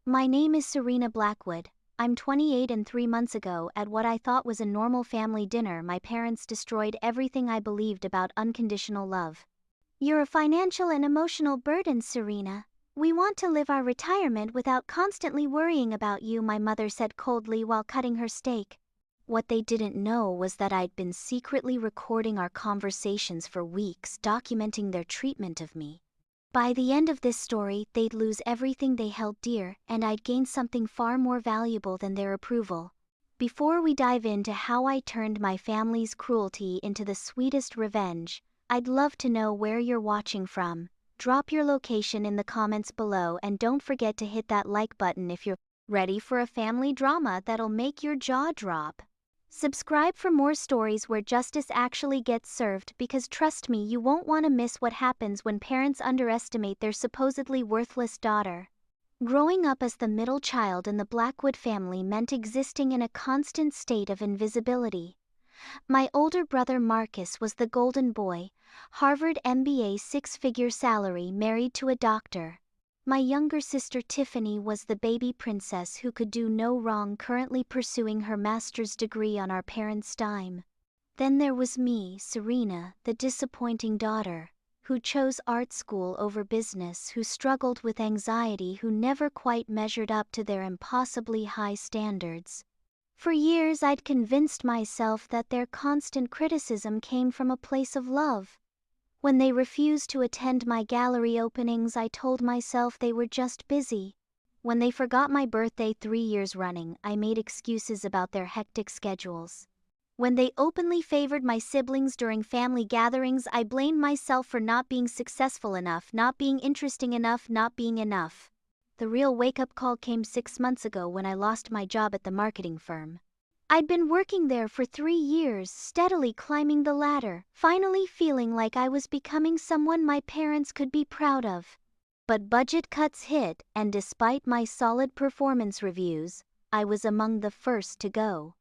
My name is Serena Blackwood. I'm 28 and 3 months ago, at what I thought was a normal family dinner, my parents destroyed everything I believed about unconditional love. You're a financial and emotional burden, Serena. We want to live our retirement without constantly worrying about you, my mother said coldly while cutting her steak. What they didn't know was that I'd been secretly recording our conversations for weeks, documenting their treatment of me. By the end of this story, they'd lose everything they held dear, and I'd gain something far more valuable than their approval. Before we dive into how I turned my family's cruelty into the sweetest revenge, I'd love to know where you're watching from. Drop your location in the comments below and don't forget to hit that like button if you're ready for a family drama that'll make your jaw drop. Subscribe for more stories where justice actually gets served, because trust me, you won't want to miss what happens when parents underestimate their supposedly worthless daughter. Growing up as the middle child in the Blackwood family meant existing in a constant state of invisibility. My older brother Marcus was the golden boy, Harvard MBA, six-figure salary, married to a doctor. My younger sister Tiffany was the baby princess who could do no wrong, currently pursuing her master's degree on our parents' dime. Then there was me, Serena, the disappointing daughter, who chose art school over business, who struggled with anxiety, who never quite measured up to their impossibly high standards. For years I'd convinced myself that their constant criticism came from a place of love. When they refused to attend my gallery openings, I told myself they were just busy. When they forgot my birthday 3 years running, I made excuses about their hectic schedules. When they openly favored my siblings during family gatherings, I blamed myself for not being successful enough, not being interesting enough, not being enough. The real wake-up call came 6 months ago when I lost my job at the marketing firm. I'd been working there for 3 years, steadily climbing the ladder, finally feeling like I was becoming someone my parents could be proud of. But budget cuts hit, and despite my solid performance reviews, I was among the first to go.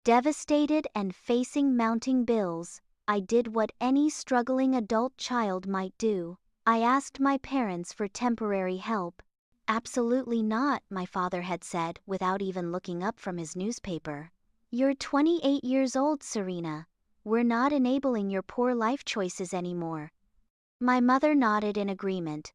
Devastated and facing mounting bills, I did what any struggling adult child might do. I asked my parents for temporary help. "Absolutely not," my father had said, without even looking up from his newspaper. "You're 28 years old, Serena. We're not enabling your poor life choices anymore." My mother nodded in agreement.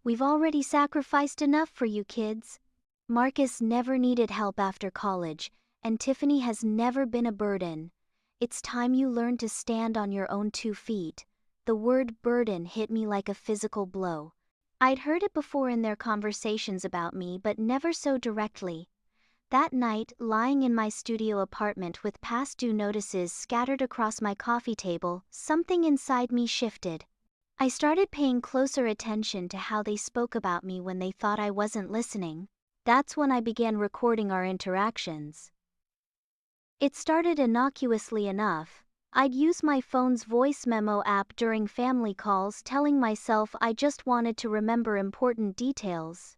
"We've already sacrificed enough for you kids. Marcus never needed help after college, and Tiffany has never been a burden. It's time you learned to stand on your own 2 feet. The word burden hit me like a physical blow. I'd heard it before in their conversations about me, but never so directly. That night, lying in my studio apartment with past due notices scattered across my coffee table, something inside me shifted. I started paying closer attention to how they spoke about me when they thought I wasn't listening. That's when I began recording our interactions. It started innocuously enough. I'd use my phone's voice memo app during family calls, telling myself I just wanted to remember important details.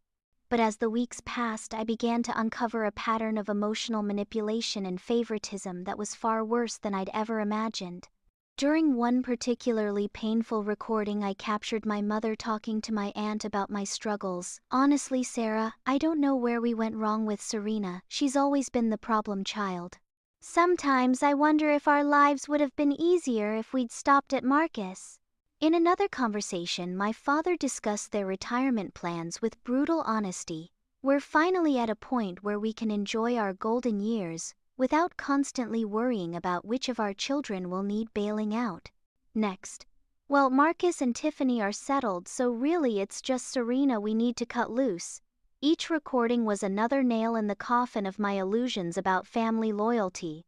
But as the weeks passed, I began to uncover a pattern of emotional manipulation and favoritism that was far worse than I'd ever imagined. During one particularly painful recording, I captured my mother talking to my aunt about my struggles. "Honestly, Sarah, I don't know where we went wrong with Serena. She's always been the problem child. Sometimes I wonder if our lives would have been easier if we'd stopped at Marcus." In another conversation, my father discussed their retirement plans with brutal honesty. "We're finally at a point where we can enjoy our golden years without constantly worrying about which of our children will need bailing out next. Well, Marcus and Tiffany are settled, so really it's just Serena we need to cut loose." Each recording was another nail in the coffin of my illusions about family loyalty.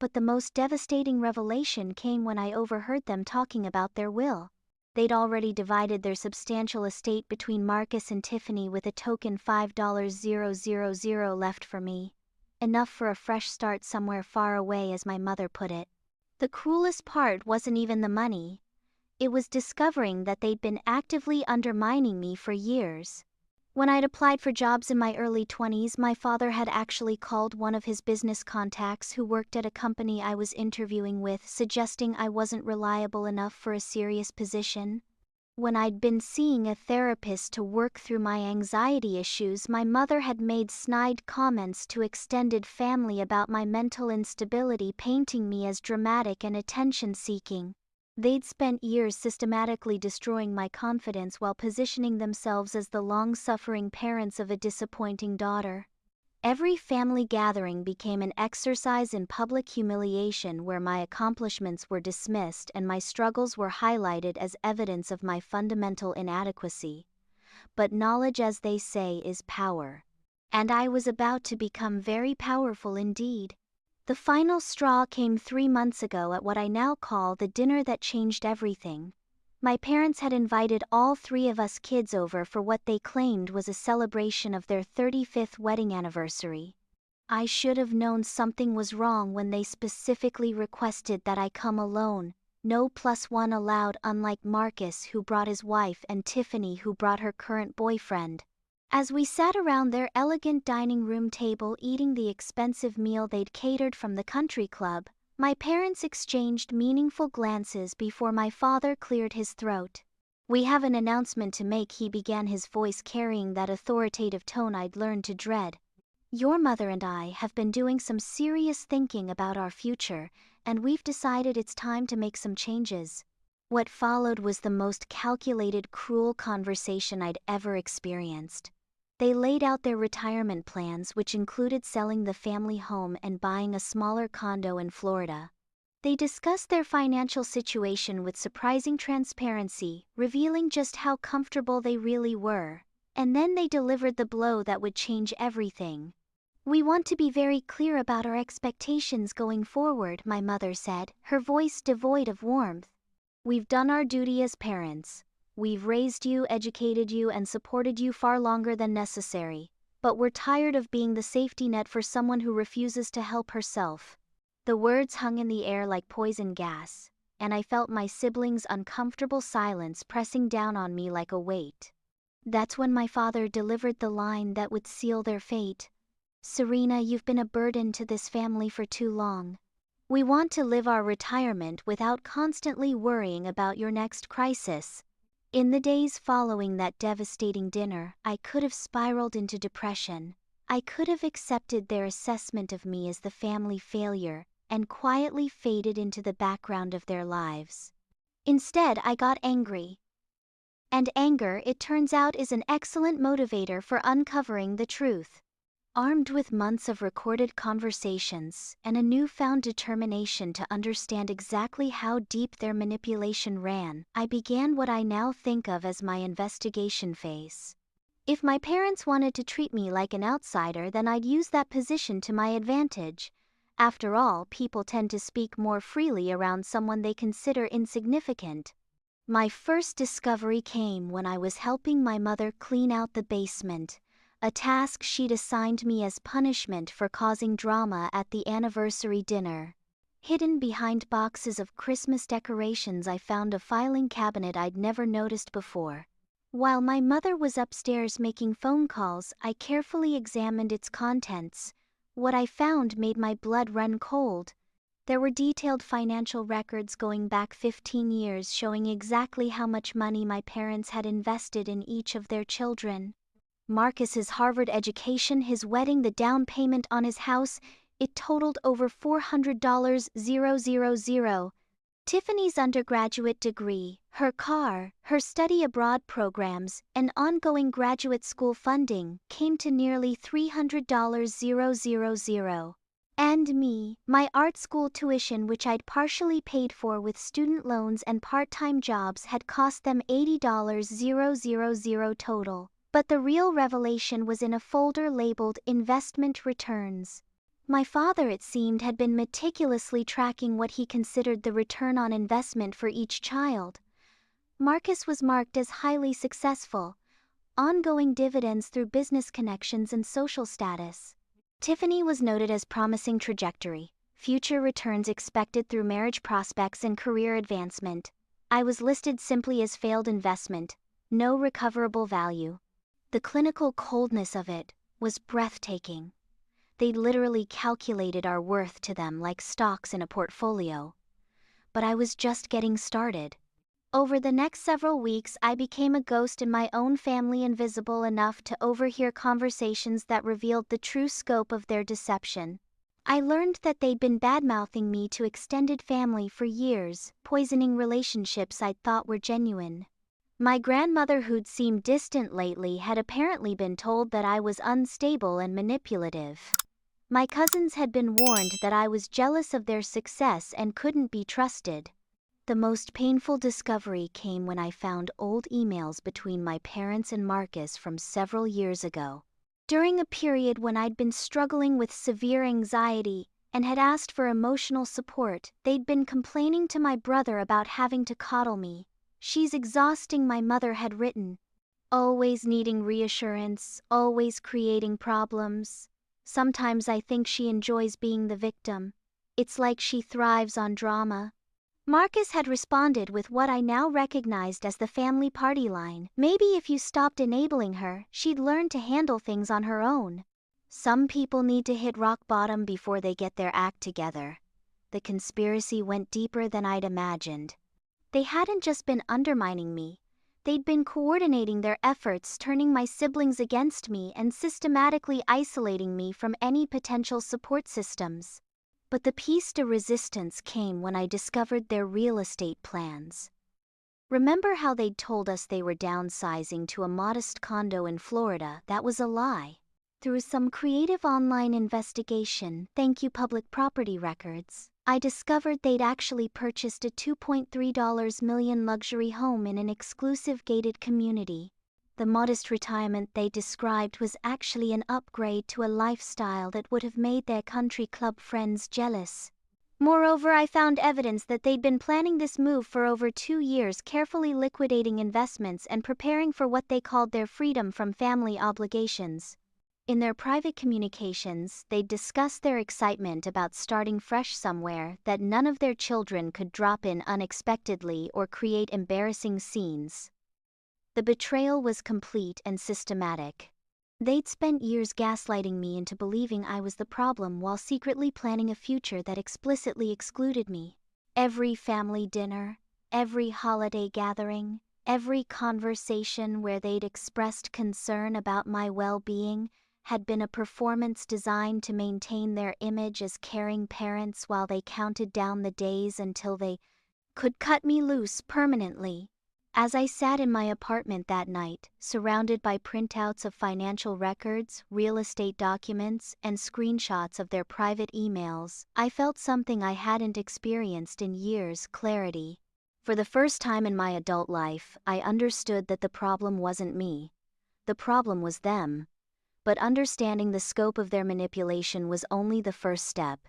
But the most devastating revelation came when I overheard them talking about their will. They'd already divided their substantial estate between Marcus and Tiffany, with a token $5,000 left for me. Enough for a fresh start somewhere far away, as my mother put it. The cruelest part wasn't even the money. It was discovering that they'd been actively undermining me for years. When I'd applied for jobs in my early 20s, my father had actually called one of his business contacts who worked at a company I was interviewing with, suggesting I wasn't reliable enough for a serious position. When I'd been seeing a therapist to work through my anxiety issues, my mother had made snide comments to extended family about my mental instability, painting me as dramatic and attention-seeking. They'd spent years systematically destroying my confidence while positioning themselves as the long-suffering parents of a disappointing daughter. Every family gathering became an exercise in public humiliation where my accomplishments were dismissed and my struggles were highlighted as evidence of my fundamental inadequacy. But knowledge, as they say, is power. And I was about to become very powerful indeed. The final straw came 3 months ago at what I now call the dinner that changed everything. My parents had invited all 3 of us kids over for what they claimed was a celebration of their 35th wedding anniversary. I should have known something was wrong when they specifically requested that I come alone, no +1 allowed, unlike Marcus, who brought his wife, and Tiffany, who brought her current boyfriend. As we sat around their elegant dining room table eating the expensive meal they'd catered from the country club, my parents exchanged meaningful glances before my father cleared his throat. "We have an announcement to make," he began, his voice carrying that authoritative tone I'd learned to dread. "Your mother and I have been doing some serious thinking about our future, and we've decided it's time to make some changes." What followed was the most calculated, cruel conversation I'd ever experienced. They laid out their retirement plans, which included selling the family home and buying a smaller condo in Florida. They discussed their financial situation with surprising transparency, revealing just how comfortable they really were. And then they delivered the blow that would change everything. "We want to be very clear about our expectations going forward," my mother said, her voice devoid of warmth. "We've done our duty as parents. We've raised you, educated you, and supported you far longer than necessary. But we're tired of being the safety net for someone who refuses to help herself." The words hung in the air like poison gas, and I felt my siblings' uncomfortable silence pressing down on me like a weight. That's when my father delivered the line that would seal their fate. "Serena, you've been a burden to this family for too long. We want to live our retirement without constantly worrying about your next crisis." In the days following that devastating dinner, I could have spiraled into depression. I could have accepted their assessment of me as the family failure and quietly faded into the background of their lives. Instead, I got angry. And anger, it turns out, is an excellent motivator for uncovering the truth. Armed with months of recorded conversations and a newfound determination to understand exactly how deep their manipulation ran, I began what I now think of as my investigation phase. If my parents wanted to treat me like an outsider, then I'd use that position to my advantage. After all, people tend to speak more freely around someone they consider insignificant. My first discovery came when I was helping my mother clean out the basement, a task she'd assigned me as punishment for causing drama at the anniversary dinner. Hidden behind boxes of Christmas decorations, I found a filing cabinet I'd never noticed before. While my mother was upstairs making phone calls, I carefully examined its contents. What I found made my blood run cold. There were detailed financial records going back 15 years showing exactly how much money my parents had invested in each of their children. Marcus's Harvard education, his wedding, the down payment on his house, it totaled over $400,000. Tiffany's undergraduate degree, her car, her study abroad programs, and ongoing graduate school funding came to nearly $300,000. And me, my art school tuition, which I'd partially paid for with student loans and part-time jobs, had cost them $80,000 total. But the real revelation was in a folder labeled Investment Returns. My father, it seemed, had been meticulously tracking what he considered the return on investment for each child. Marcus was marked as highly successful, ongoing dividends through business connections and social status. Tiffany was noted as promising trajectory, future returns expected through marriage prospects and career advancement. I was listed simply as failed investment, no recoverable value. The clinical coldness of it was breathtaking. They'd literally calculated our worth to them like stocks in a portfolio. But I was just getting started. Over the next several weeks, I became a ghost in my own family, invisible enough to overhear conversations that revealed the true scope of their deception. I learned that they'd been badmouthing me to extended family for years, poisoning relationships I'd thought were genuine. My grandmother, who'd seemed distant lately, had apparently been told that I was unstable and manipulative. My cousins had been warned that I was jealous of their success and couldn't be trusted. The most painful discovery came when I found old emails between my parents and Marcus from several years ago. During a period when I'd been struggling with severe anxiety and had asked for emotional support, they'd been complaining to my brother about having to coddle me. "She's exhausting," my mother had written. "Always needing reassurance, always creating problems. Sometimes I think she enjoys being the victim. It's like she thrives on drama." Marcus had responded with what I now recognized as the family party line. "Maybe if you stopped enabling her, she'd learn to handle things on her own." Some people need to hit rock bottom before they get their act together. The conspiracy went deeper than I'd imagined. They hadn't just been undermining me. They'd been coordinating their efforts, turning my siblings against me and systematically isolating me from any potential support systems. But the piece de resistance came when I discovered their real estate plans. Remember how they'd told us they were downsizing to a modest condo in Florida? That was a lie. Through some creative online investigation, thank you public property records, I discovered they'd actually purchased a $2.3 million luxury home in an exclusive gated community. The modest retirement they described was actually an upgrade to a lifestyle that would have made their country club friends jealous. Moreover, I found evidence that they'd been planning this move for over 2 years, carefully liquidating investments and preparing for what they called their freedom from family obligations. In their private communications, they'd discussed their excitement about starting fresh somewhere that none of their children could drop in unexpectedly or create embarrassing scenes. The betrayal was complete and systematic. They'd spent years gaslighting me into believing I was the problem while secretly planning a future that explicitly excluded me. Every family dinner, every holiday gathering, every conversation where they'd expressed concern about my well-being had been a performance designed to maintain their image as caring parents while they counted down the days until they could cut me loose permanently. As I sat in my apartment that night, surrounded by printouts of financial records, real estate documents, and screenshots of their private emails, I felt something I hadn't experienced in years: clarity. For the first time in my adult life, I understood that the problem wasn't me. The problem was them. But understanding the scope of their manipulation was only the first step.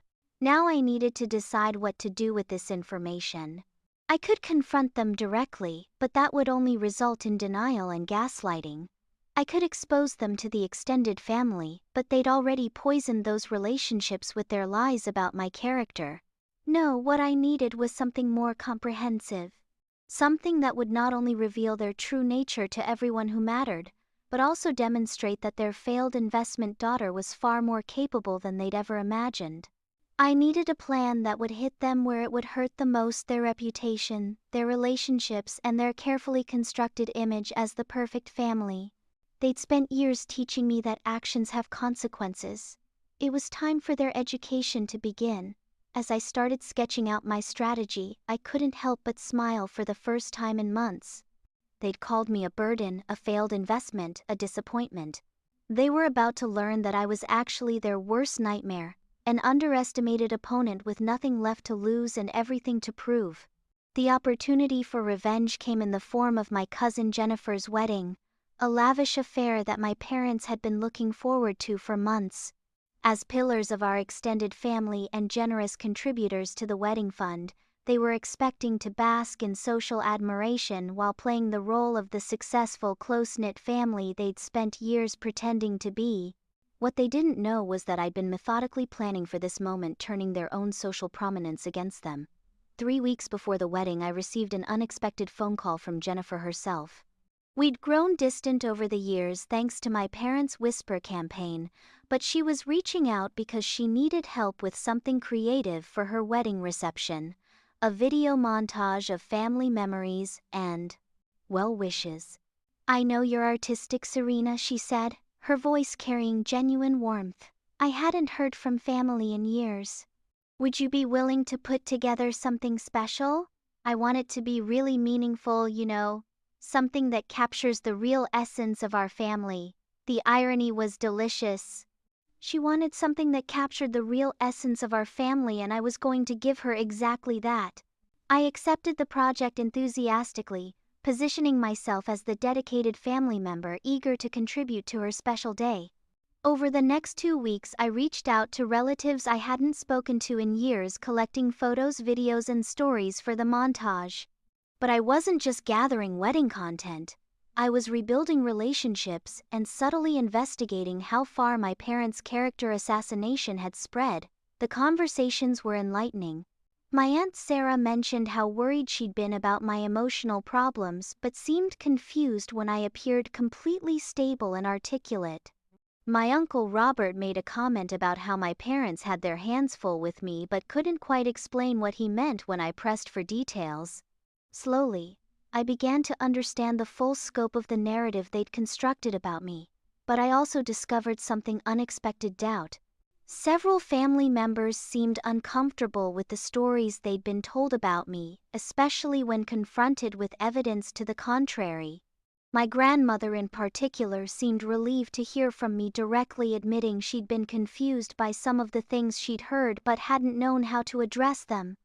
Now I needed to decide what to do with this information. I could confront them directly, but that would only result in denial and gaslighting. I could expose them to the extended family, but they'd already poisoned those relationships with their lies about my character. No, what I needed was something more comprehensive. Something that would not only reveal their true nature to everyone who mattered, but also demonstrate that their failed investment daughter was far more capable than they'd ever imagined. I needed a plan that would hit them where it would hurt the most: their reputation, their relationships, and their carefully constructed image as the perfect family. They'd spent years teaching me that actions have consequences. It was time for their education to begin. As I started sketching out my strategy, I couldn't help but smile for the first time in months. They'd called me a burden, a failed investment, a disappointment. They were about to learn that I was actually their worst nightmare, an underestimated opponent with nothing left to lose and everything to prove. The opportunity for revenge came in the form of my cousin Jennifer's wedding, a lavish affair that my parents had been looking forward to for months. As pillars of our extended family and generous contributors to the wedding fund, they were expecting to bask in social admiration while playing the role of the successful, close-knit family they'd spent years pretending to be. What they didn't know was that I'd been methodically planning for this moment, turning their own social prominence against them. 3 weeks before the wedding, I received an unexpected phone call from Jennifer herself. We'd grown distant over the years thanks to my parents' whisper campaign, but she was reaching out because she needed help with something creative for her wedding reception. a video montage of family memories and well wishes. "I know you're artistic, Serena," she said, her voice carrying genuine warmth. "I hadn't heard from family in years. Would you be willing to put together something special? I want it to be really meaningful, something that captures the real essence of our family." The irony was delicious. She wanted something that captured the real essence of our family, and I was going to give her exactly that. I accepted the project enthusiastically, positioning myself as the dedicated family member eager to contribute to her special day. Over the next 2 weeks, I reached out to relatives I hadn't spoken to in years, collecting photos, videos, and stories for the montage. But I wasn't just gathering wedding content. I was rebuilding relationships and subtly investigating how far my parents' character assassination had spread. The conversations were enlightening. My Aunt Sarah mentioned how worried she'd been about my emotional problems but seemed confused when I appeared completely stable and articulate. My Uncle Robert made a comment about how my parents had their hands full with me but couldn't quite explain what he meant when I pressed for details. Slowly, I began to understand the full scope of the narrative they'd constructed about me, but I also discovered something unexpected: doubt. Several family members seemed uncomfortable with the stories they'd been told about me, especially when confronted with evidence to the contrary. My grandmother in particular seemed relieved to hear from me directly, admitting she'd been confused by some of the things she'd heard but hadn't known how to address them.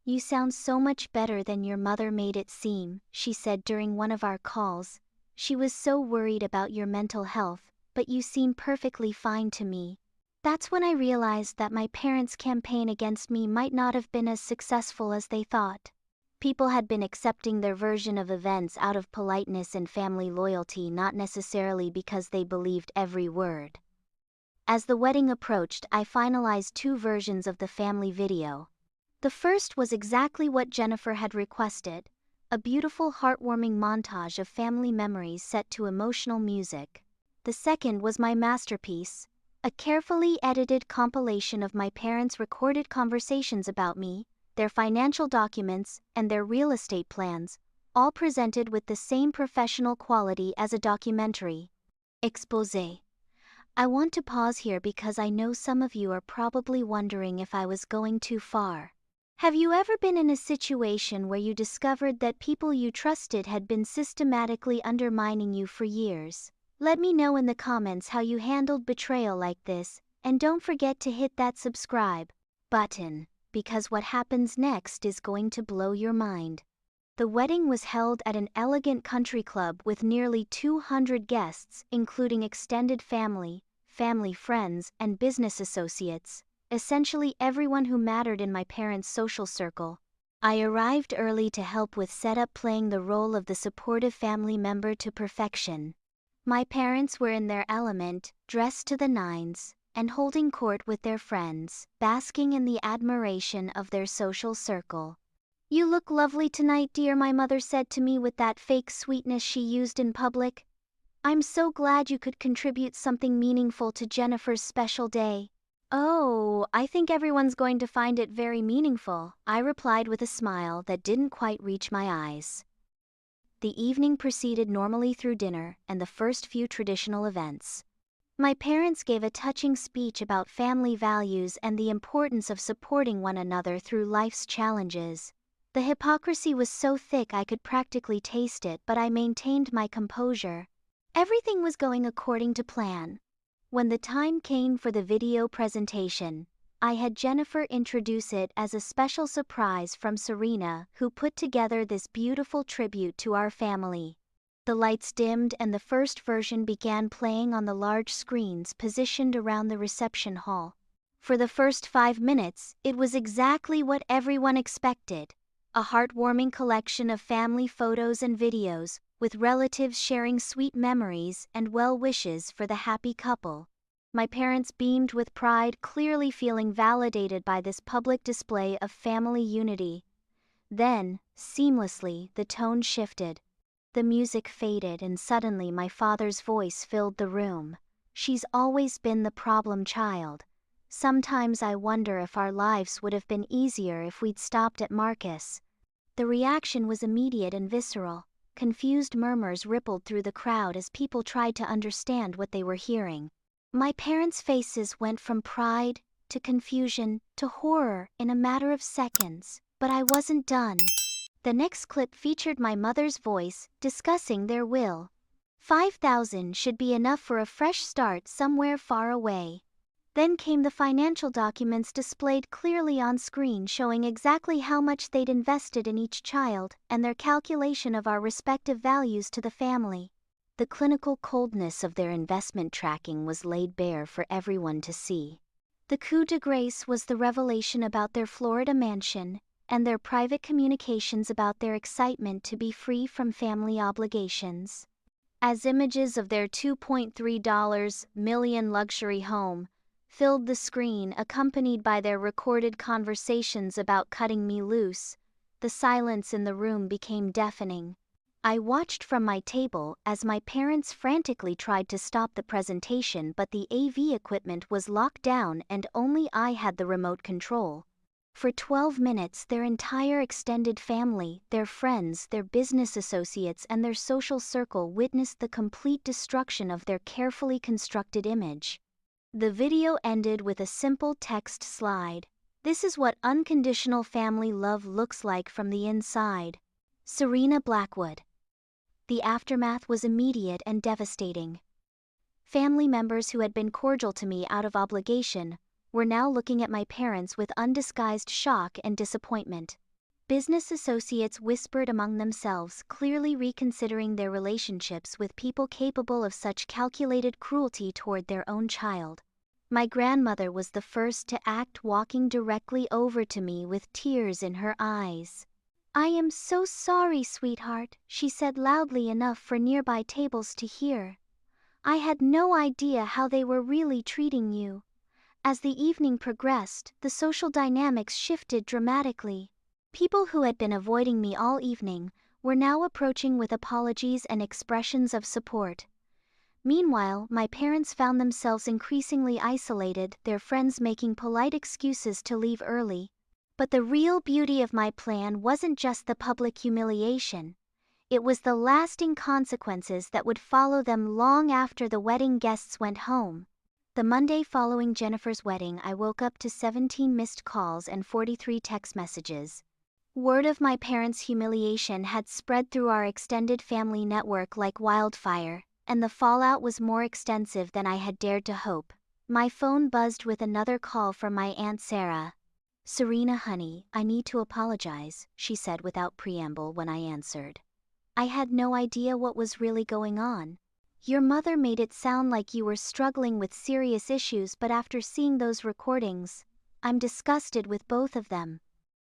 "You sound so much better than your mother made it seem," she said during one of our calls. "She was so worried about your mental health, but you seem perfectly fine to me." That's when I realized that my parents' campaign against me might not have been as successful as they thought. People had been accepting their version of events out of politeness and family loyalty, not necessarily because they believed every word. As the wedding approached, I finalized 2 versions of the family video. The first was exactly what Jennifer had requested: a beautiful, heartwarming montage of family memories set to emotional music. The second was my masterpiece, a carefully edited compilation of my parents' recorded conversations about me, their financial documents, and their real estate plans, all presented with the same professional quality as a documentary. Exposé. I want to pause here because I know some of you are probably wondering if I was going too far. Have you ever been in a situation where you discovered that people you trusted had been systematically undermining you for years? Let me know in the comments how you handled betrayal like this, and don't forget to hit that subscribe button, because what happens next is going to blow your mind. The wedding was held at an elegant country club with nearly 200 guests, including extended family, family friends, and business associates, essentially everyone who mattered in my parents' social circle. I arrived early to help with setup, playing the role of the supportive family member to perfection. My parents were in their element, dressed to the nines, and holding court with their friends, basking in the admiration of their social circle. "You look lovely tonight, dear," my mother said to me with that fake sweetness she used in public. "I'm so glad you could contribute something meaningful to Jennifer's special day." "Oh, I think everyone's going to find it very meaningful," I replied with a smile that didn't quite reach my eyes. The evening proceeded normally through dinner and the first few traditional events. My parents gave a touching speech about family values and the importance of supporting one another through life's challenges. The hypocrisy was so thick I could practically taste it, but I maintained my composure. Everything was going according to plan. When the time came for the video presentation, I had Jennifer introduce it as a special surprise from Serena, who put together this beautiful tribute to our family. The lights dimmed and the first version began playing on the large screens positioned around the reception hall. For the first 5 minutes, it was exactly what everyone expected: a heartwarming collection of family photos and videos, with relatives sharing sweet memories and well wishes for the happy couple. My parents beamed with pride, clearly feeling validated by this public display of family unity. Then, seamlessly, the tone shifted. The music faded and suddenly my father's voice filled the room. "She's always been the problem child. Sometimes I wonder if our lives would have been easier if we'd stopped at Marcus. The reaction was immediate and visceral. Confused murmurs rippled through the crowd as people tried to understand what they were hearing. My parents' faces went from pride to confusion to horror in a matter of seconds, but I wasn't done. The next clip featured my mother's voice discussing their will. 5,000 should be enough for a fresh start somewhere far away. Then came the financial documents displayed clearly on screen showing exactly how much they'd invested in each child and their calculation of our respective values to the family. The clinical coldness of their investment tracking was laid bare for everyone to see. The coup de grace was the revelation about their Florida mansion and their private communications about their excitement to be free from family obligations. As images of their $2.3 million luxury home filled the screen, accompanied by their recorded conversations about cutting me loose, the silence in the room became deafening. I watched from my table as my parents frantically tried to stop the presentation, but the AV equipment was locked down and only I had the remote control. For 12 minutes, their entire extended family, their friends, their business associates, and their social circle witnessed the complete destruction of their carefully constructed image. The video ended with a simple text slide. "This is what unconditional family love looks like from the inside. Serena Blackwood." The aftermath was immediate and devastating. Family members who had been cordial to me out of obligation were now looking at my parents with undisguised shock and disappointment. Business associates whispered among themselves, clearly reconsidering their relationships with people capable of such calculated cruelty toward their own child. My grandmother was the first to act, walking directly over to me with tears in her eyes. "I am so sorry, sweetheart," she said loudly enough for nearby tables to hear. "I had no idea how they were really treating you." As the evening progressed, the social dynamics shifted dramatically. People who had been avoiding me all evening were now approaching with apologies and expressions of support. Meanwhile, my parents found themselves increasingly isolated, their friends making polite excuses to leave early. But the real beauty of my plan wasn't just the public humiliation. It was the lasting consequences that would follow them long after the wedding guests went home. The Monday following Jennifer's wedding, I woke up to 17 missed calls and 43 text messages. Word of my parents' humiliation had spread through our extended family network like wildfire, and the fallout was more extensive than I had dared to hope. My phone buzzed with another call from my Aunt Sarah. "Serena, honey, I need to apologize," she said without preamble when I answered. "I had no idea what was really going on. Your mother made it sound like you were struggling with serious issues, but after seeing those recordings, I'm disgusted with both of them."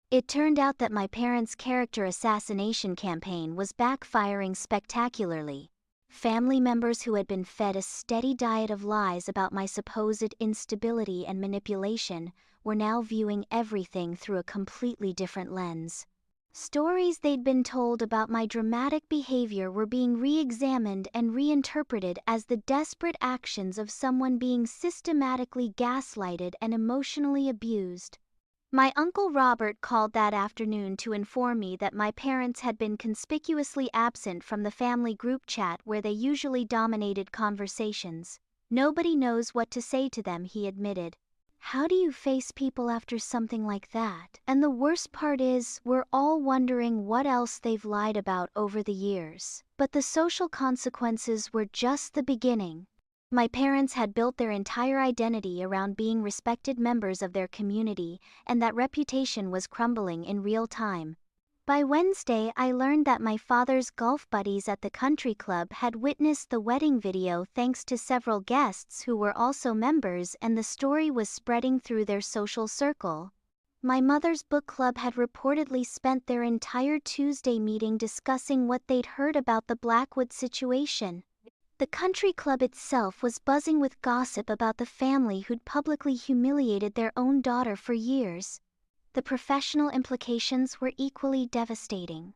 It turned out that my parents' character assassination campaign was backfiring spectacularly. Family members who had been fed a steady diet of lies about my supposed instability and manipulation were now viewing everything through a completely different lens. Stories they'd been told about my dramatic behavior were being re-examined and reinterpreted as the desperate actions of someone being systematically gaslighted and emotionally abused. My Uncle Robert called that afternoon to inform me that my parents had been conspicuously absent from the family group chat where they usually dominated conversations. "Nobody knows what to say to them," he admitted. "How do you face people after something like that? And the worst part is, we're all wondering what else they've lied about over the years." But the social consequences were just the beginning. My parents had built their entire identity around being respected members of their community, and that reputation was crumbling in real time. By Wednesday, I learned that my father's golf buddies at the country club had witnessed the wedding video thanks to several guests who were also members, and the story was spreading through their social circle. My mother's book club had reportedly spent their entire Tuesday meeting discussing what they'd heard about the Blackwood situation. The country club itself was buzzing with gossip about the family who'd publicly humiliated their own daughter for years. The professional implications were equally devastating.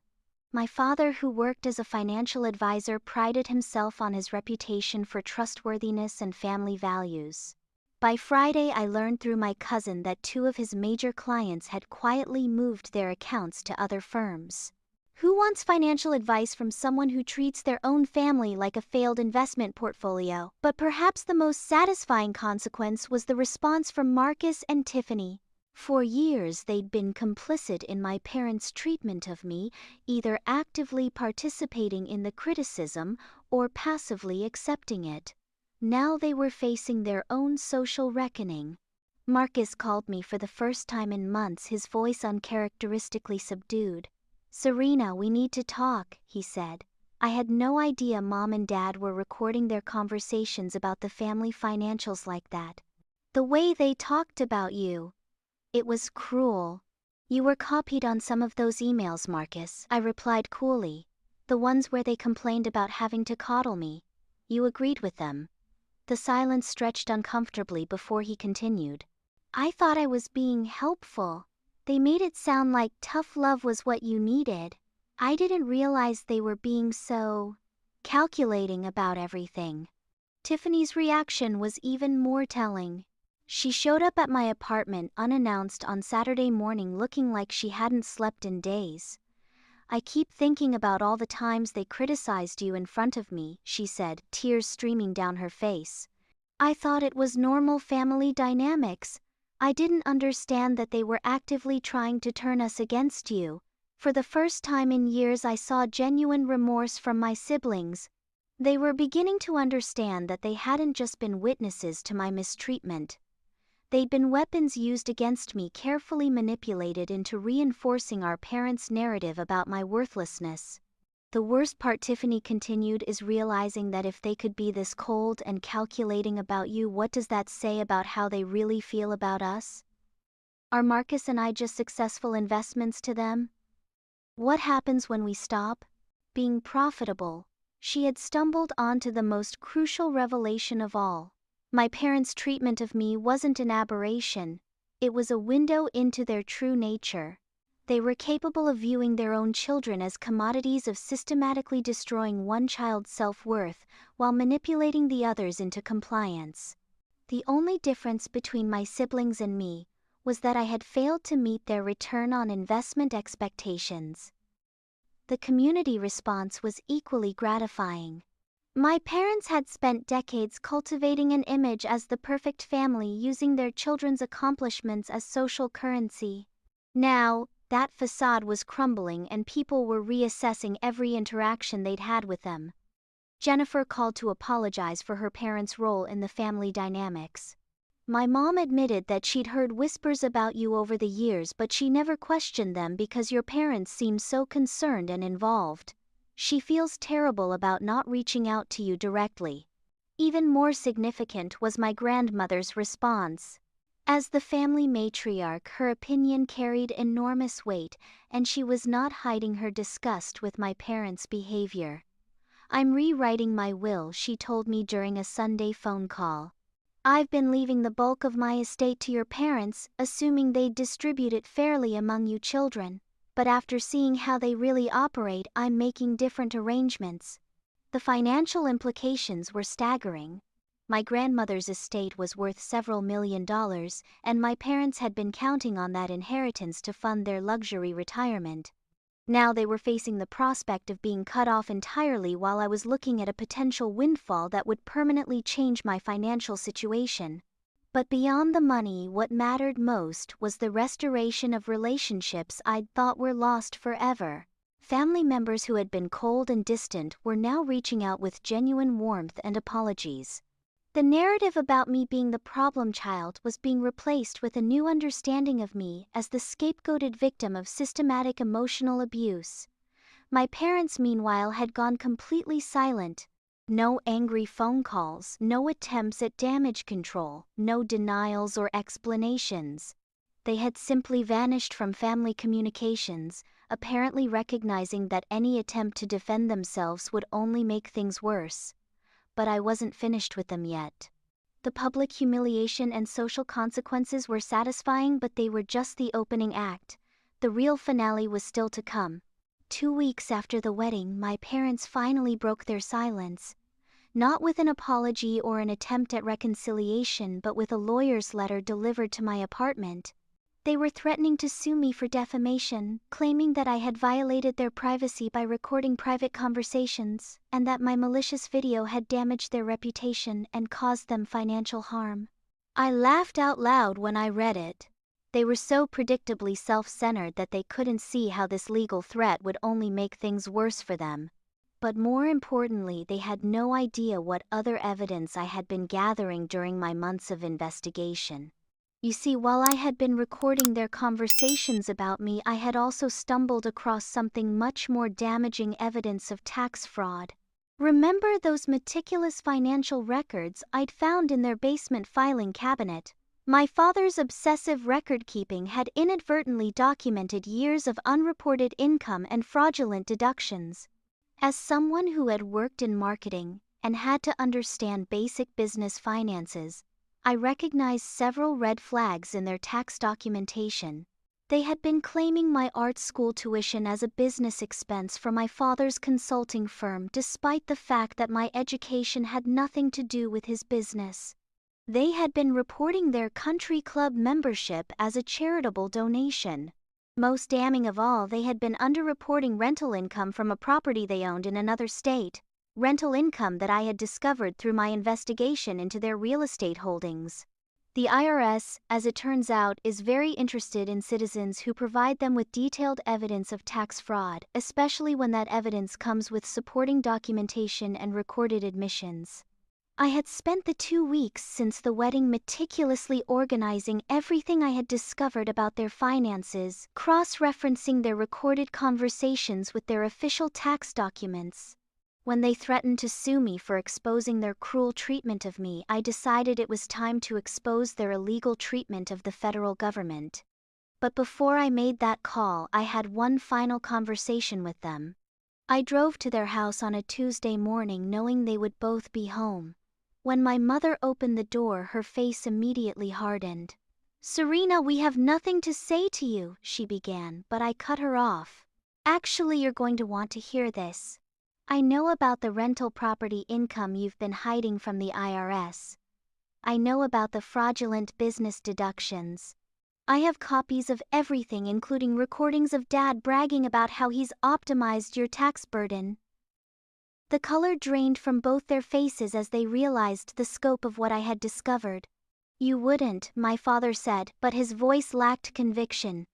My father, who worked as a financial advisor, prided himself on his reputation for trustworthiness and family values. By Friday, I learned through my cousin that two of his major clients had quietly moved their accounts to other firms. Who wants financial advice from someone who treats their own family like a failed investment portfolio? But perhaps the most satisfying consequence was the response from Marcus and Tiffany. For years, they'd been complicit in my parents' treatment of me, either actively participating in the criticism or passively accepting it. Now they were facing their own social reckoning. Marcus called me for the first time in months, his voice uncharacteristically subdued. "Serena, we need to talk," he said. I had no idea Mom and Dad were recording their conversations about the family financials like that. "The way they talked about you. It was cruel." "You were copied on some of those emails, Marcus," I replied coolly. "The ones where they complained about having to coddle me. You agreed with them." The silence stretched uncomfortably before he continued. "I thought I was being helpful. They made it sound like tough love was what you needed. I didn't realize they were being so calculating about everything." Tiffany's reaction was even more telling. She showed up at my apartment unannounced on Saturday morning looking like she hadn't slept in days. "I keep thinking about all the times they criticized you in front of me," she said, tears streaming down her face. "I thought it was normal family dynamics. I didn't understand that they were actively trying to turn us against you. For the first time in years, I saw genuine remorse from my siblings. They were beginning to understand that they hadn't just been witnesses to my mistreatment. They'd been weapons used against me, carefully manipulated into reinforcing our parents' narrative about my worthlessness. The worst part," Tiffany continued, "is realizing that if they could be this cold and calculating about you, what does that say about how they really feel about us? Are Marcus and I just successful investments to them? What happens when we stop being profitable?" She had stumbled onto the most crucial revelation of all. My parents' treatment of me wasn't an aberration. It was a window into their true nature. They were capable of viewing their own children as commodities, of systematically destroying one child's self-worth while manipulating the others into compliance. The only difference between my siblings and me was that I had failed to meet their return on investment expectations. The community response was equally gratifying. My parents had spent decades cultivating an image as the perfect family, using their children's accomplishments as social currency. Now, that facade was crumbling and people were reassessing every interaction they'd had with them. Jennifer called to apologize for her parents' role in the family dynamics. "My mom admitted that she'd heard whispers about you over the years, but she never questioned them because your parents seemed so concerned and involved. She feels terrible about not reaching out to you directly." Even more significant was my grandmother's response. As the family matriarch, her opinion carried enormous weight, and she was not hiding her disgust with my parents' behavior. "I'm rewriting my will," she told me during a Sunday phone call. "I've been leaving the bulk of my estate to your parents, assuming they'd distribute it fairly among you children. But after seeing how they really operate, I'm making different arrangements." The financial implications were staggering. My grandmother's estate was worth several $1,000,000, and my parents had been counting on that inheritance to fund their luxury retirement. Now they were facing the prospect of being cut off entirely, while I was looking at a potential windfall that would permanently change my financial situation. But beyond the money, what mattered most was the restoration of relationships I'd thought were lost forever. Family members who had been cold and distant were now reaching out with genuine warmth and apologies. The narrative about me being the problem child was being replaced with a new understanding of me as the scapegoated victim of systematic emotional abuse. My parents, meanwhile, had gone completely silent. No angry phone calls, no attempts at damage control, no denials or explanations. They had simply vanished from family communications, apparently recognizing that any attempt to defend themselves would only make things worse. But I wasn't finished with them yet. The public humiliation and social consequences were satisfying, but they were just the opening act. The real finale was still to come. 2 weeks after the wedding, my parents finally broke their silence. Not with an apology or an attempt at reconciliation, but with a lawyer's letter delivered to my apartment. They were threatening to sue me for defamation, claiming that I had violated their privacy by recording private conversations, and that my malicious video had damaged their reputation and caused them financial harm. I laughed out loud when I read it. They were so predictably self-centered that they couldn't see how this legal threat would only make things worse for them. But more importantly, they had no idea what other evidence I had been gathering during my months of investigation. You see, while I had been recording their conversations about me, I had also stumbled across something much more damaging: evidence of tax fraud. Remember those meticulous financial records I'd found in their basement filing cabinet? My father's obsessive record-keeping had inadvertently documented years of unreported income and fraudulent deductions. As someone who had worked in marketing and had to understand basic business finances, I recognized several red flags in their tax documentation. They had been claiming my art school tuition as a business expense for my father's consulting firm, despite the fact that my education had nothing to do with his business. They had been reporting their country club membership as a charitable donation. Most damning of all, they had been underreporting rental income from a property they owned in another state, rental income that I had discovered through my investigation into their real estate holdings. The IRS, as it turns out, is very interested in citizens who provide them with detailed evidence of tax fraud, especially when that evidence comes with supporting documentation and recorded admissions. I had spent the 2 weeks since the wedding meticulously organizing everything I had discovered about their finances, cross-referencing their recorded conversations with their official tax documents. When they threatened to sue me for exposing their cruel treatment of me, I decided it was time to expose their illegal treatment of the federal government. But before I made that call, I had one final conversation with them. I drove to their house on a Tuesday morning knowing they would both be home. When my mother opened the door, her face immediately hardened. "Serena, we have nothing to say to you," she began, but I cut her off. "Actually, you're going to want to hear this. I know about the rental property income you've been hiding from the IRS. I know about the fraudulent business deductions. I have copies of everything, including recordings of Dad bragging about how he's optimized your tax burden." The color drained from both their faces as they realized the scope of what I had discovered. "You wouldn't," my father said, but his voice lacked conviction.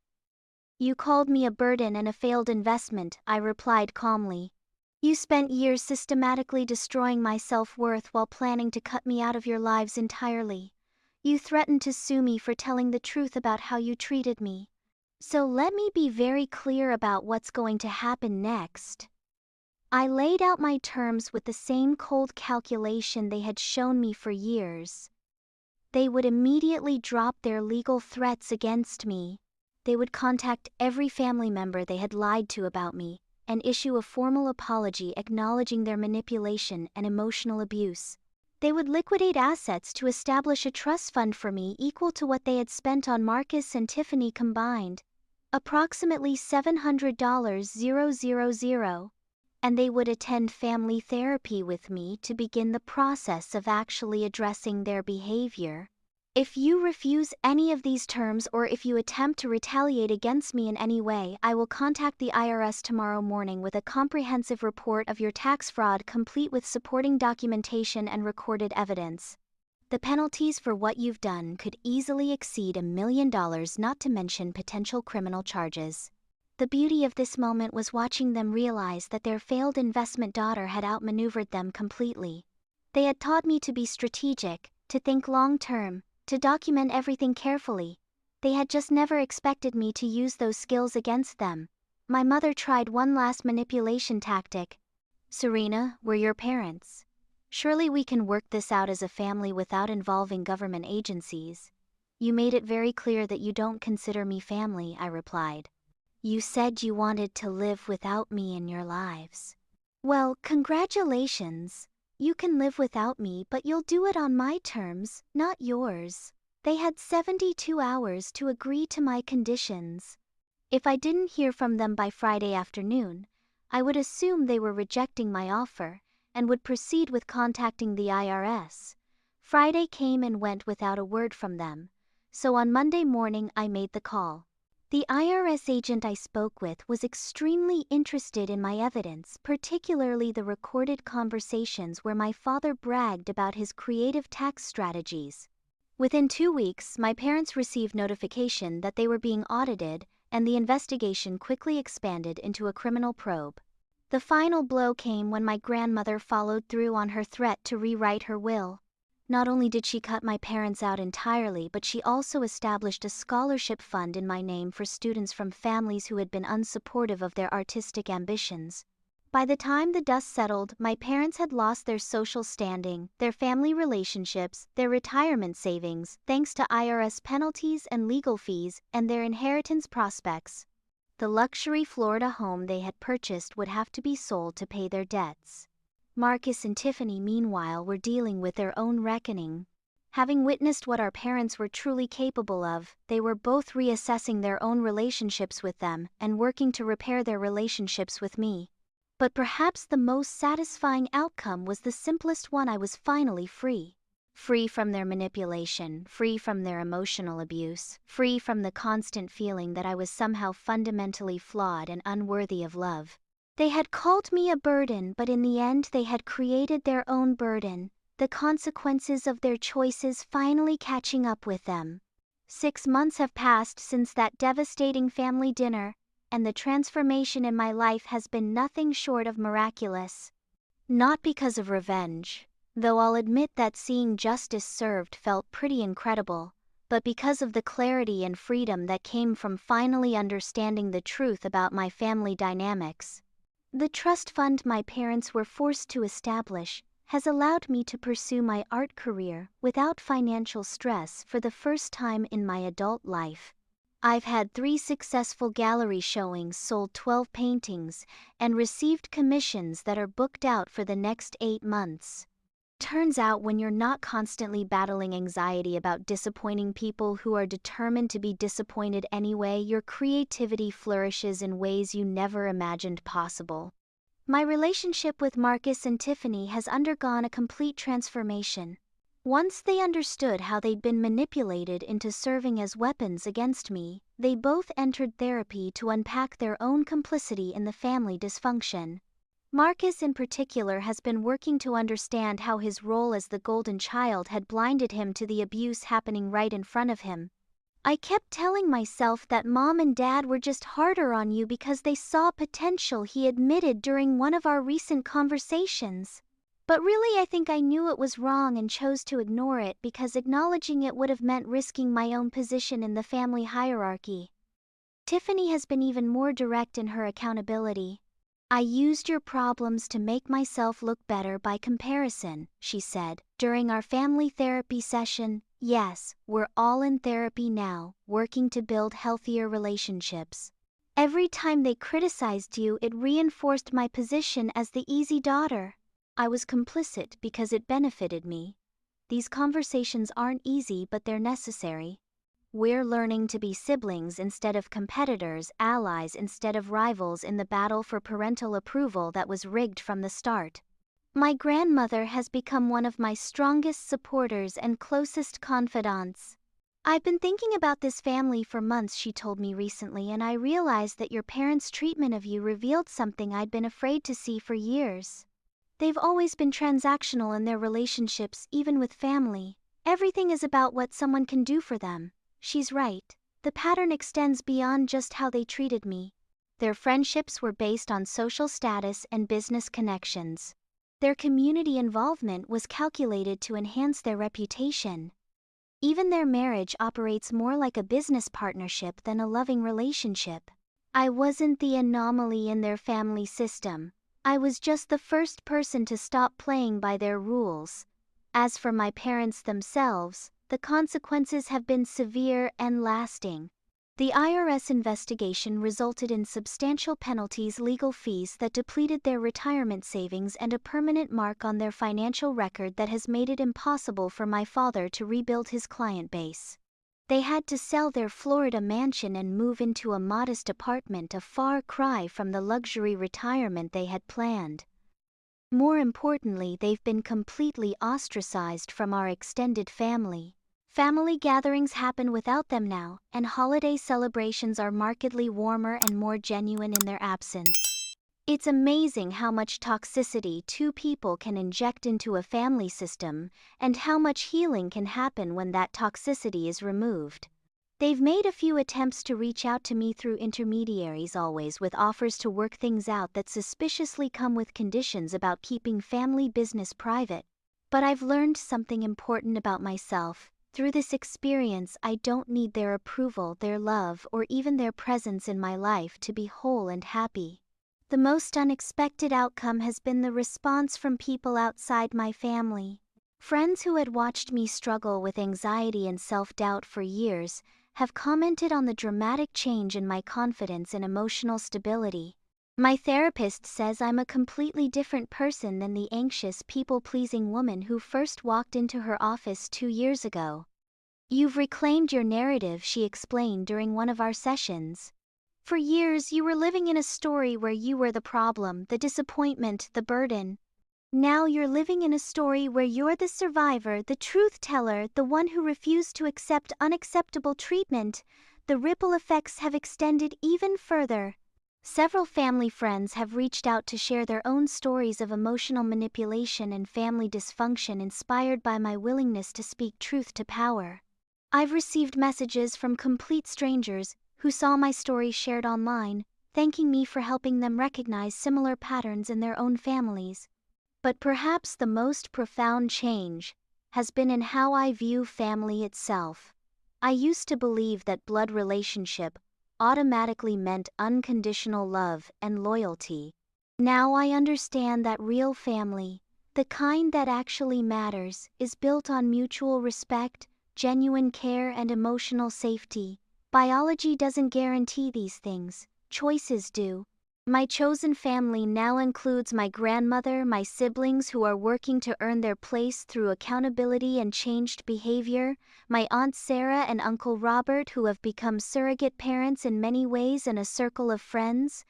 "You called me a burden and a failed investment," I replied calmly. "You spent years systematically destroying my self-worth while planning to cut me out of your lives entirely. You threatened to sue me for telling the truth about how you treated me. So let me be very clear about what's going to happen next." I laid out my terms with the same cold calculation they had shown me for years. They would immediately drop their legal threats against me. They would contact every family member they had lied to about me and issue a formal apology acknowledging their manipulation and emotional abuse. They would liquidate assets to establish a trust fund for me equal to what they had spent on Marcus and Tiffany combined, approximately $700,000. And they would attend family therapy with me to begin the process of actually addressing their behavior. If you refuse any of these terms or if you attempt to retaliate against me in any way, I will contact the IRS tomorrow morning with a comprehensive report of your tax fraud complete with supporting documentation and recorded evidence. The penalties for what you've done could easily exceed $1 million, not to mention potential criminal charges. The beauty of this moment was watching them realize that their failed investment daughter had outmaneuvered them completely. They had taught me to be strategic, to think long-term, to document everything carefully. They had just never expected me to use those skills against them. My mother tried one last manipulation tactic. "Serena, we're your parents. Surely we can work this out as a family without involving government agencies." "You made it very clear that you don't consider me family," I replied. "You said you wanted to live without me in your lives. Well, congratulations. You can live without me, but you'll do it on my terms, not yours." They had 72 hours to agree to my conditions. If I didn't hear from them by Friday afternoon, I would assume they were rejecting my offer, and would proceed with contacting the IRS. Friday came and went without a word from them, so on Monday morning I made the call. The IRS agent I spoke with was extremely interested in my evidence, particularly the recorded conversations where my father bragged about his creative tax strategies. Within 2 weeks, my parents received notification that they were being audited, and the investigation quickly expanded into a criminal probe. The final blow came when my grandmother followed through on her threat to rewrite her will. Not only did she cut my parents out entirely, but she also established a scholarship fund in my name for students from families who had been unsupportive of their artistic ambitions. By the time the dust settled, my parents had lost their social standing, their family relationships, their retirement savings, thanks to IRS penalties and legal fees, and their inheritance prospects. The luxury Florida home they had purchased would have to be sold to pay their debts. Marcus and Tiffany, meanwhile, were dealing with their own reckoning. Having witnessed what our parents were truly capable of, they were both reassessing their own relationships with them and working to repair their relationships with me. But perhaps the most satisfying outcome was the simplest one: I was finally free. Free from their manipulation, free from their emotional abuse, free from the constant feeling that I was somehow fundamentally flawed and unworthy of love. They had called me a burden, but in the end they had created their own burden, the consequences of their choices finally catching up with them. 6 months have passed since that devastating family dinner, and the transformation in my life has been nothing short of miraculous. Not because of revenge, though I'll admit that seeing justice served felt pretty incredible, but because of the clarity and freedom that came from finally understanding the truth about my family dynamics. The trust fund my parents were forced to establish has allowed me to pursue my art career without financial stress for the first time in my adult life. I've had 3 successful gallery showings, sold 12 paintings, and received commissions that are booked out for the next 8 months. Turns out when you're not constantly battling anxiety about disappointing people who are determined to be disappointed anyway, your creativity flourishes in ways you never imagined possible. My relationship with Marcus and Tiffany has undergone a complete transformation. Once they understood how they'd been manipulated into serving as weapons against me, they both entered therapy to unpack their own complicity in the family dysfunction. Marcus in particular has been working to understand how his role as the golden child had blinded him to the abuse happening right in front of him. I kept telling myself that Mom and Dad were just harder on you because they saw potential, he admitted during one of our recent conversations. But really, I think I knew it was wrong and chose to ignore it because acknowledging it would have meant risking my own position in the family hierarchy. Tiffany has been even more direct in her accountability. I used your problems to make myself look better by comparison, she said, during our family therapy session. Yes, we're all in therapy now, working to build healthier relationships. Every time they criticized you, it reinforced my position as the easy daughter. I was complicit because it benefited me. These conversations aren't easy, but they're necessary. We're learning to be siblings instead of competitors, allies instead of rivals in the battle for parental approval that was rigged from the start. My grandmother has become one of my strongest supporters and closest confidants. I've been thinking about this family for months, she told me recently, and I realized that your parents' treatment of you revealed something I'd been afraid to see for years. They've always been transactional in their relationships, even with family. Everything is about what someone can do for them. She's right. The pattern extends beyond just how they treated me. Their friendships were based on social status and business connections. Their community involvement was calculated to enhance their reputation. Even their marriage operates more like a business partnership than a loving relationship. I wasn't the anomaly in their family system. I was just the first person to stop playing by their rules. As for my parents themselves, the consequences have been severe and lasting. The IRS investigation resulted in substantial penalties, legal fees that depleted their retirement savings, and a permanent mark on their financial record that has made it impossible for my father to rebuild his client base. They had to sell their Florida mansion and move into a modest apartment, a far cry from the luxury retirement they had planned. More importantly, they've been completely ostracized from our extended family. Family gatherings happen without them now, and holiday celebrations are markedly warmer and more genuine in their absence. It's amazing how much toxicity two people can inject into a family system, and how much healing can happen when that toxicity is removed. They've made a few attempts to reach out to me through intermediaries, always with offers to work things out that suspiciously come with conditions about keeping family business private. But I've learned something important about myself. Through this experience, I don't need their approval, their love, or even their presence in my life to be whole and happy. The most unexpected outcome has been the response from people outside my family. Friends who had watched me struggle with anxiety and self-doubt for years have commented on the dramatic change in my confidence and emotional stability. My therapist says I'm a completely different person than the anxious, people-pleasing woman who first walked into her office 2 years ago. "You've reclaimed your narrative," she explained during one of our sessions. "For years you were living in a story where you were the problem, the disappointment, the burden. Now you're living in a story where you're the survivor, the truth teller, the one who refused to accept unacceptable treatment. The ripple effects have extended even further." Several family friends have reached out to share their own stories of emotional manipulation and family dysfunction inspired by my willingness to speak truth to power. I've received messages from complete strangers who saw my story shared online, thanking me for helping them recognize similar patterns in their own families. But perhaps the most profound change has been in how I view family itself. I used to believe that blood relationship automatically meant unconditional love and loyalty. Now I understand that real family, the kind that actually matters, is built on mutual respect, genuine care, and emotional safety. Biology doesn't guarantee these things, choices do. My chosen family now includes my grandmother, my siblings who are working to earn their place through accountability and changed behavior, my Aunt Sarah and Uncle Robert who have become surrogate parents in many ways, and a circle of friends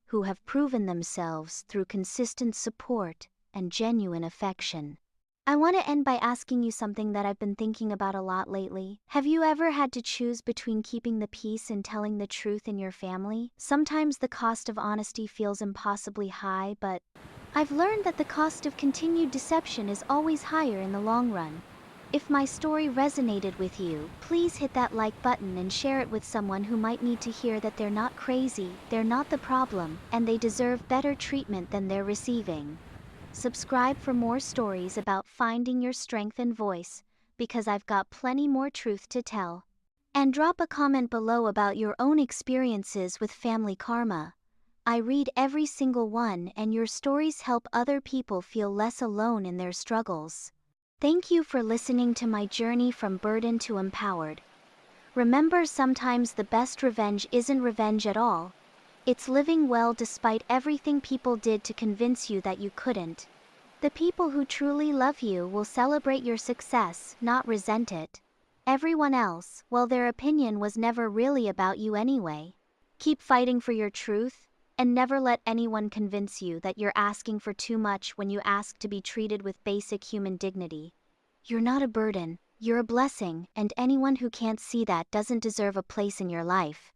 who have proven themselves through consistent support and genuine affection. I want to end by asking you something that I've been thinking about a lot lately. Have you ever had to choose between keeping the peace and telling the truth in your family? Sometimes the cost of honesty feels impossibly high, but I've learned that the cost of continued deception is always higher in the long run. If my story resonated with you, please hit that like button and share it with someone who might need to hear that they're not crazy, they're not the problem, and they deserve better treatment than they're receiving. Subscribe for more stories about finding your strength and voice, because I've got plenty more truth to tell. And drop a comment below about your own experiences with family karma. I read every single one, and your stories help other people feel less alone in their struggles. Thank you for listening to my journey from burden to empowered. Remember, sometimes the best revenge isn't revenge at all. It's living well despite everything people did to convince you that you couldn't. The people who truly love you will celebrate your success, not resent it. Everyone else, well, their opinion was never really about you anyway. Keep fighting for your truth, and never let anyone convince you that you're asking for too much when you ask to be treated with basic human dignity. You're not a burden, you're a blessing, and anyone who can't see that doesn't deserve a place in your life.